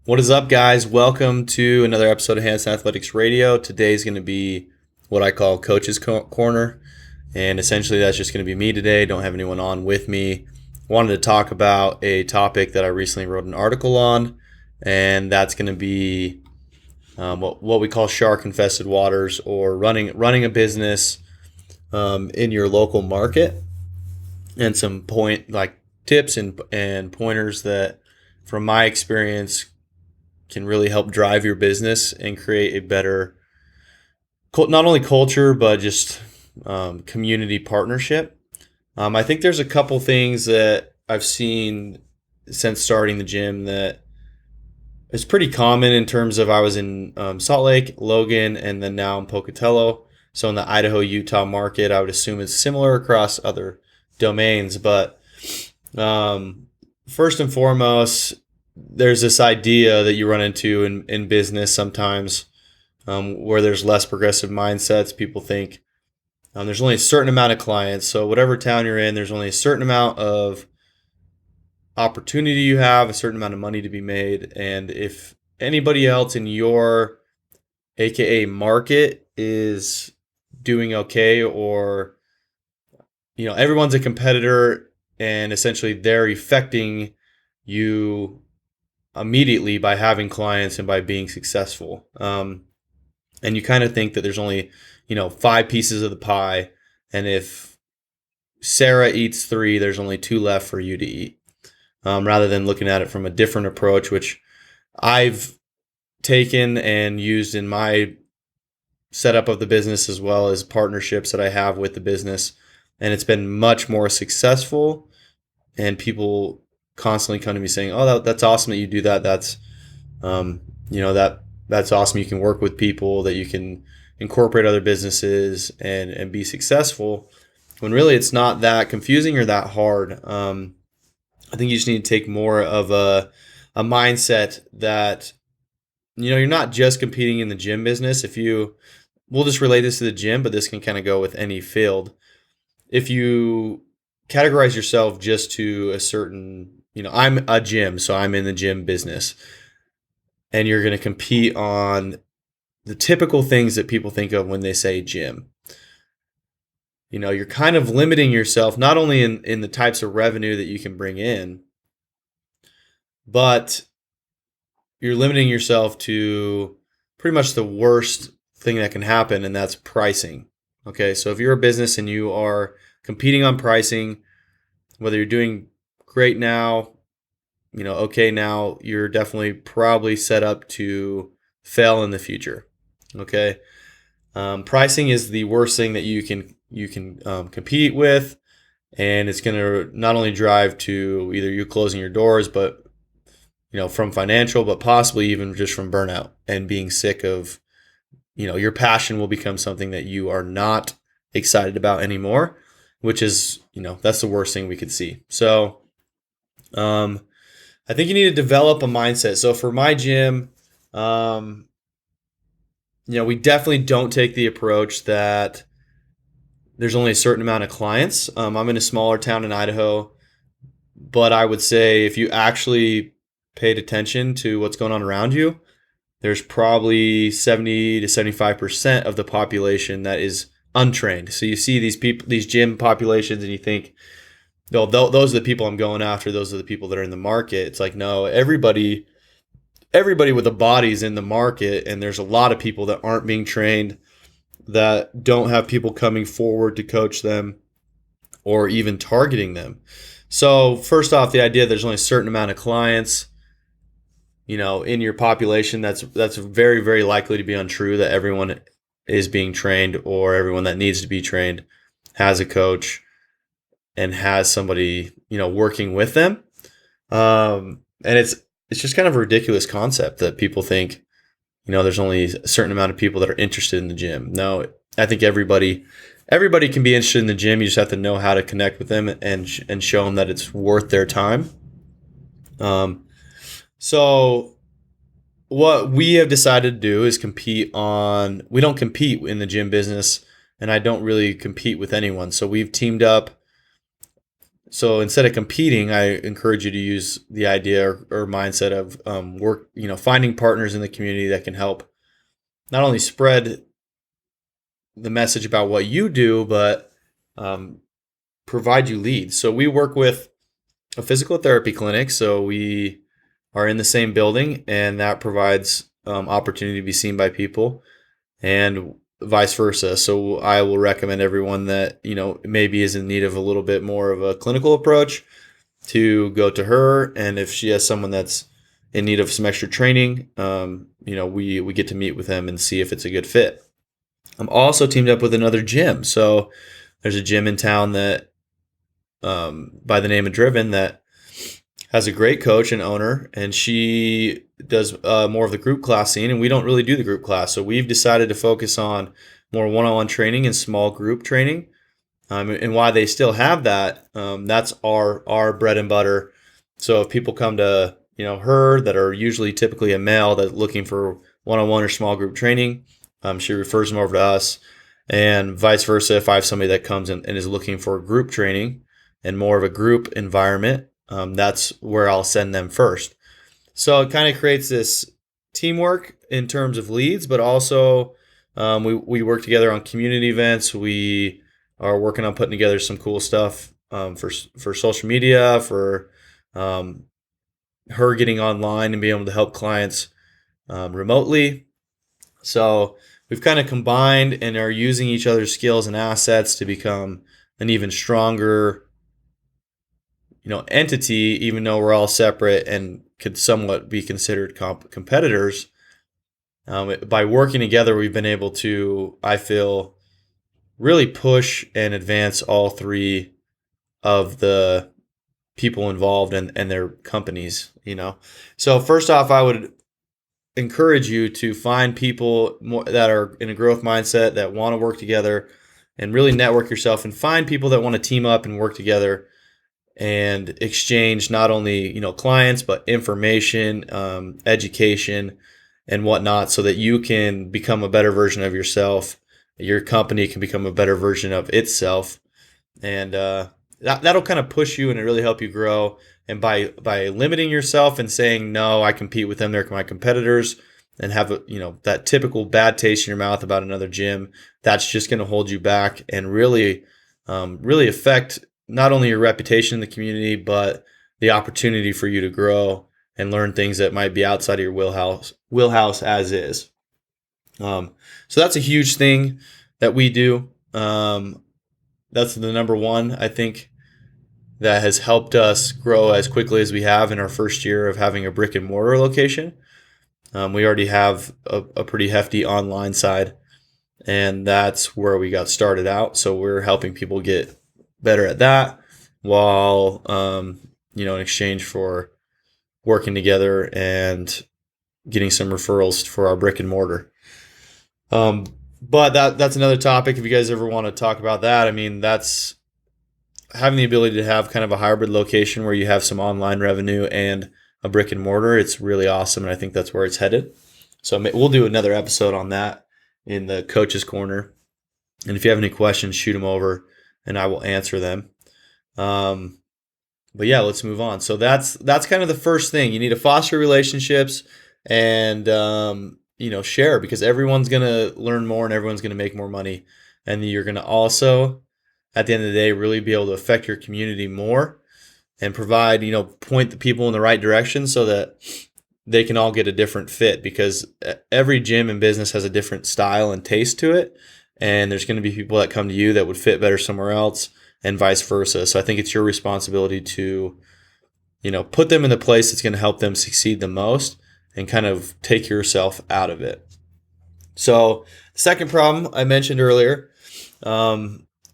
What is up, guys? Welcome to another episode of Hands Athletics Radio. Today's going to be what I call Coach's Corner, and essentially that's just going to be me today. Don't have anyone on with me. Wanted to talk about a topic that I recently wrote an article on, and that's going to be what we call shark-infested waters, or running a business in your local market, and some tips and pointers that, from my experience, can really help drive your business and create a better, not only culture, but just community partnership. I think there's a couple things that I've seen since starting the gym that is pretty common in terms of I was in Salt Lake, Logan, and then now in Pocatello. So in the Idaho-Utah market, I would assume it's similar across other domains. But first and foremost, there's this idea that you run into in business sometimes where there's less progressive mindsets. People think there's only a certain amount of clients. So whatever town you're in, there's only a certain amount of opportunity you have, a certain amount of money to be made. And if anybody else in your AKA market is doing okay, or everyone's a competitor and essentially they're affecting you immediately by having clients and by being successful. And you kind of think that there's only, 5 pieces of the pie. And if Sarah eats 3, there's only 2 left for you to eat. Rather than looking at it from a different approach, which I've taken and used in my setup of the business, as well as partnerships that I have with the business. And it's been much more successful. And people constantly come to me saying, "Oh, that's awesome that you do that. That's, that's awesome. You can work with people, that you can incorporate other businesses and be successful." When really it's not that confusing or that hard. I think you just need to take more of a mindset that, you're not just competing in the gym business. We'll just relate this to the gym, but this can kind of go with any field. If you categorize yourself just to a certain, I'm a gym, so I'm in the gym business, and you're going to compete on the typical things that people think of when they say gym. You're kind of limiting yourself, not only in the types of revenue that you can bring in, but you're limiting yourself to pretty much the worst thing that can happen, and that's pricing. Okay, so if you're a business and you are competing on pricing, whether you're doing great now, okay now, you're definitely probably set up to fail in the future. Okay, pricing is the worst thing that you can compete with, and it's going to not only drive to either you closing your doors, but from financial, but possibly even just from burnout and being sick of, your passion will become something that you are not excited about anymore, which is, that's the worst thing we could see. So I think you need to develop a mindset. So for my gym, we definitely don't take the approach that there's only a certain amount of clients. I'm in a smaller town in Idaho, but I would say if you actually paid attention to what's going on around you, there's probably 70 to 75% of the population that is untrained. So you see these people, these gym populations, and you think, no, those are the people I'm going after. Those are the people that are in the market. It's like, no, everybody with a body is in the market, and there's a lot of people that aren't being trained, that don't have people coming forward to coach them or even targeting them. So first off, the idea there's only a certain amount of clients, in your population, that's very, very likely to be untrue, that everyone is being trained, or everyone that needs to be trained has a coach and has somebody, working with them. And it's just kind of a ridiculous concept that people think, there's only a certain amount of people that are interested in the gym. No, I think everybody can be interested in the gym. You just have to know how to connect with them and show them that it's worth their time. So what we have decided to do is we don't compete in the gym business, and I don't really compete with anyone. So we've teamed up So instead of competing, I encourage you to use the idea or mindset of finding partners in the community that can help not only spread the message about what you do, but um, provide you leads. So we work with a physical therapy clinic. So we are in the same building, and that provides opportunity to be seen by people, and vice versa. So I will recommend everyone that maybe is in need of a little bit more of a clinical approach to go to her, and if she has someone that's in need of some extra training, we get to meet with them and see if it's a good fit. I'm also teamed up with another gym. So there's a gym in town that by the name of Driven that has a great coach and owner, and she does more of the group class scene, and we don't really do the group class. So we've decided to focus on more one-on-one training and small group training. And why they still have that, that's our bread and butter. So if people come to her that are usually typically a male that's looking for one-on-one or small group training, she refers them over to us, and vice versa. If I have somebody that comes in and is looking for group training and more of a group environment, that's where I'll send them first. So it kind of creates this teamwork in terms of leads, but also we work together on community events. We are working on putting together some cool stuff for social media, for her getting online and being able to help clients remotely. So we've kind of combined and are using each other's skills and assets to become an even stronger entity, even though we're all separate and could somewhat be considered competitors. By working together, we've been able to, I feel, really push and advance all three of the people involved and their companies. So first off, I would encourage you to find people that are in a growth mindset, that want to work together and really network yourself, and find people that want to team up and work together and exchange not only clients but information, education, and whatnot, so that you can become a better version of yourself. Your company can become a better version of itself, and that'll kind of push you and really help you grow. And by limiting yourself and saying no, I compete with them, they're my competitors, and have that typical bad taste in your mouth about another gym, that's just going to hold you back and really affect not only your reputation in the community, but the opportunity for you to grow and learn things that might be outside of your wheelhouse as is. So that's a huge thing that we do. That's the number one, I think, that has helped us grow as quickly as we have in our first year of having a brick and mortar location. We already have a pretty hefty online side, and that's where we got started out. So we're helping people get better at that while, in exchange for working together and getting some referrals for our brick and mortar. But that's another topic. If you guys ever want to talk about that, I mean, that's having the ability to have kind of a hybrid location where you have some online revenue and a brick and mortar. It's really awesome, and I think that's where it's headed. So we'll do another episode on that in the Coach's Corner. And if you have any questions, shoot them over, and I will answer them. But yeah, let's move on. So that's kind of the first thing. You need to foster relationships and share, because everyone's going to learn more and everyone's going to make more money. And you're going to also, at the end of the day, really be able to affect your community more and provide, point the people in the right direction so that they can all get a different fit, because every gym and business has a different style and taste to it. And there's going to be people that come to you that would fit better somewhere else, and vice versa. So I think it's your responsibility to, put them in the place that's going to help them succeed the most and kind of take yourself out of it. So second problem I mentioned earlier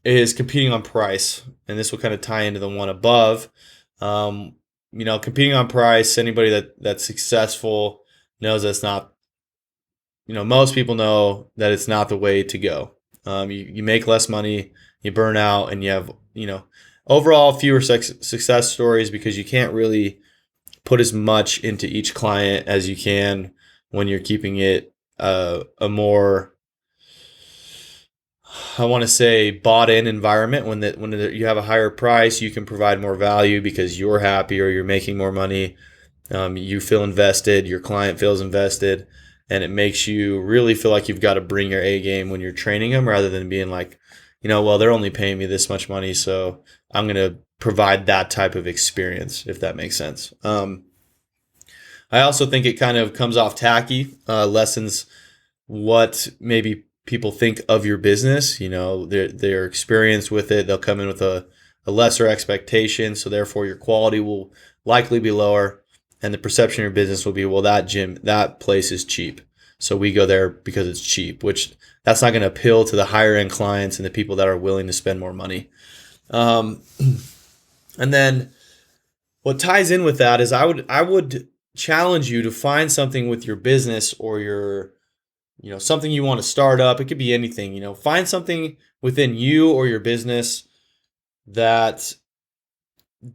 is competing on price. And this will kind of tie into the one above. Competing on price, anybody that's successful knows that's not, most people know that it's not the way to go. You make less money, you burn out, and you have, overall fewer success stories, because you can't really put as much into each client as you can when you're keeping it a more I want to say bought in environment. You have a higher price, you can provide more value because you're happy or you're making more money. You feel invested, your client feels invested, and it makes you really feel like you've got to bring your A game when you're training them, rather than being like, well, they're only paying me this much money, so I'm going to provide that type of experience, if that makes sense. I also think it kind of comes off tacky, lessens what maybe people think of your business. Their experience with it, they'll come in with a lesser expectation, so therefore your quality will likely be lower, and the perception of your business will be, well, that place is cheap, so we go there because it's cheap, which that's not going to appeal to the higher end clients and the people that are willing to spend more money. Um, and then what ties in with that is I would challenge you to find something with your business or your something you want to start up. It could be anything. Find something within you or your business that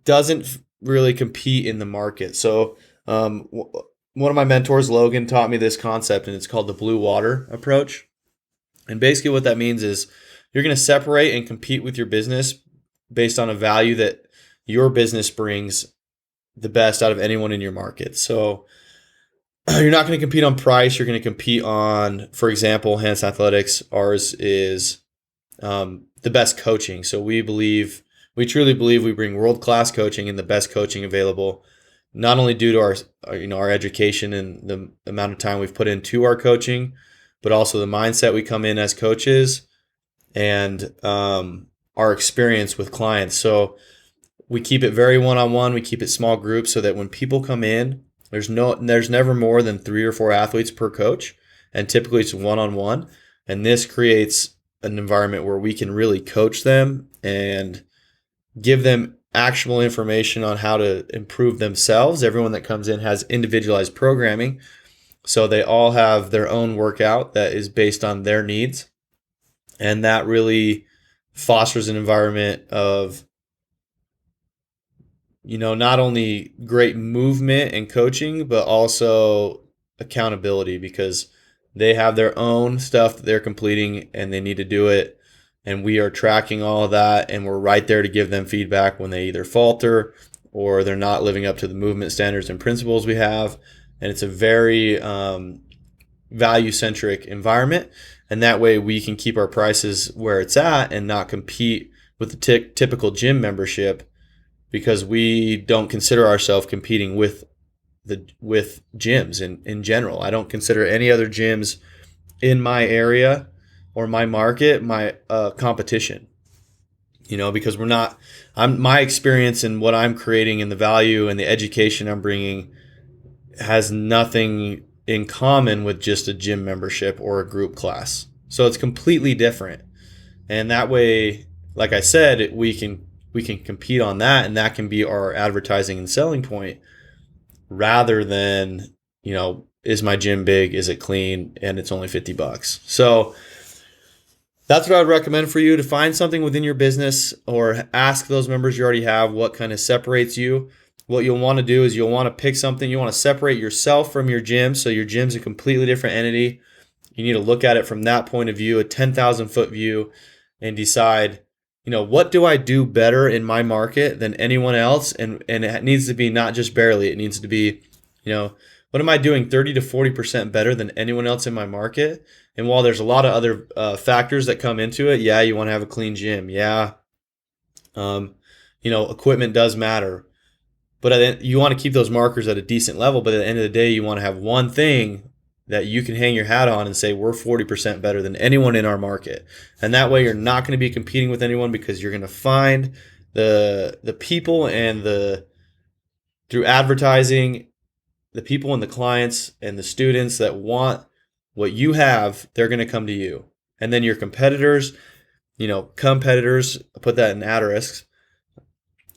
doesn't really compete in the market. So one of my mentors, Logan, taught me this concept, and it's called the blue water approach. And basically what that means is you're going to separate and compete with your business based on a value that your business brings the best out of anyone in your market. So you're not going to compete on price. You're going to compete on, for example, Hanson Athletics. Ours is the best coaching. So we truly believe we bring world-class coaching and the best coaching available, not only due to our education and the amount of time we've put into our coaching, but also the mindset we come in as coaches, and our experience with clients. So we keep it very one-on-one. We keep it small groups so that when people come in, there's never more than 3 or 4 athletes per coach, and typically it's one-on-one. And this creates an environment where we can really coach them and give them actionable information on how to improve themselves. Everyone that comes in has individualized programming, so they all have their own workout that is based on their needs, and that really fosters an environment of not only great movement and coaching, but also accountability, because they have their own stuff that they're completing and they need to do it. And we are tracking all of that, and we're right there to give them feedback when they either falter or they're not living up to the movement standards and principles we have. And it's a very value-centric environment. And that way we can keep our prices where it's at and not compete with the typical gym membership, because we don't consider ourselves competing with gyms in general. I don't consider any other gyms in my area or my market my competition. Because my experience and what I'm creating and the value and the education I'm bringing has nothing in common with just a gym membership or a group class. So it's completely different. And that way, like I said, we can compete on that, and that can be our advertising and selling point, rather than, is my gym big? Is it clean? And it's only $50. So that's what I would recommend for you, to find something within your business, or ask those members you already have what kind of separates you. What you'll want to do is you'll want to pick something. You want to separate yourself from your gym. So your gym's a completely different entity. You need to look at it from that point of view, a 10,000 foot view, and decide, what do I do better in my market than anyone else? And it needs to be not just barely. It needs to be, what am I doing 30 to 40% better than anyone else in my market? And while there's a lot of other factors that come into it, yeah, you want to have a clean gym. Yeah. Equipment does matter. But you want to keep those markers at a decent level. But at the end of the day, you want to have one thing that you can hang your hat on and say, we're 40% better than anyone in our market. And that way you're not going to be competing with anyone, because you're going to find the people and through advertising, the people and the clients and the students that want what you have, they're going to come to you. And then your competitors, put that in asterisks.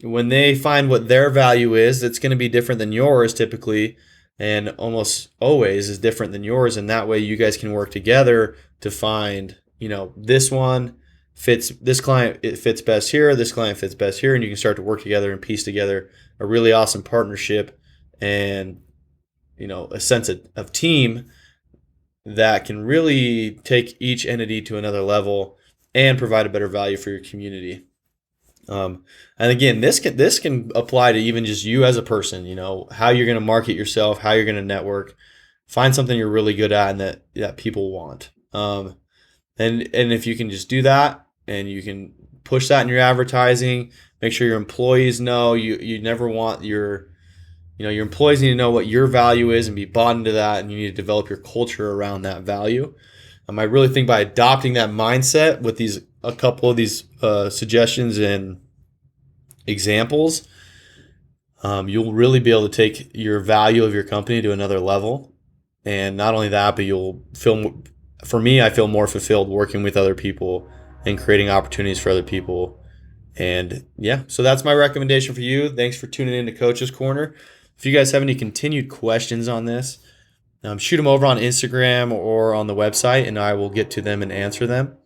When they find what their value is, it's going to be different than yours typically, and almost always is different than yours. And that way you guys can work together to find, this one fits, this client, it fits best here, this client fits best here, and you can start to work together and piece together a really awesome partnership and, a sense of team that can really take each entity to another level and provide a better value for your community. And again, this can apply to even just you as a person. How you're going to market yourself, how you're going to network. Find something you're really good at and that people want. And if you can just do that and you can push that in your advertising, make sure your employees know. You never want your employees need to know what your value is and be bought into that, and you need to develop your culture around that value. I really think by adopting that mindset with a couple of these suggestions and examples, you'll really be able to take your value of your company to another level. And not only that, but you'll feel, for me, I feel more fulfilled working with other people and creating opportunities for other people. And yeah, so that's my recommendation for you. Thanks for tuning in to Coach's Corner. If you guys have any continued questions on this, shoot them over on Instagram or on the website, and I will get to them and answer them.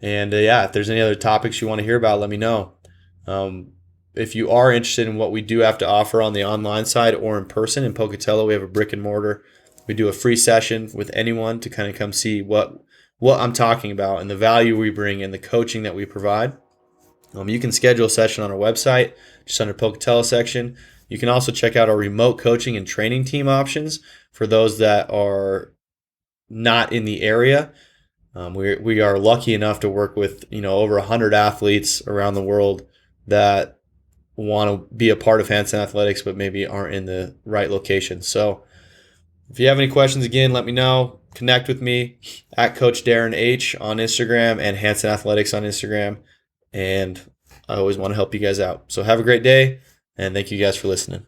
And yeah, if there's any other topics you want to hear about, let me know. If you are interested in what we do have to offer on the online side or in person in Pocatello, we have a brick and mortar. We do a free session with anyone to kind of come see what I'm talking about and the value we bring and the coaching that we provide. You can schedule a session on our website, just under Pocatello section. You can also check out our remote coaching and training team options for those that are not in the area. We are lucky enough to work with over 100 athletes around the world that want to be a part of Hanson Athletics but maybe aren't in the right location. So if you have any questions, again, let me know. Connect with me at Coach Darren H on Instagram and Hanson Athletics on Instagram. And I always want to help you guys out. So have a great day, and thank you guys for listening.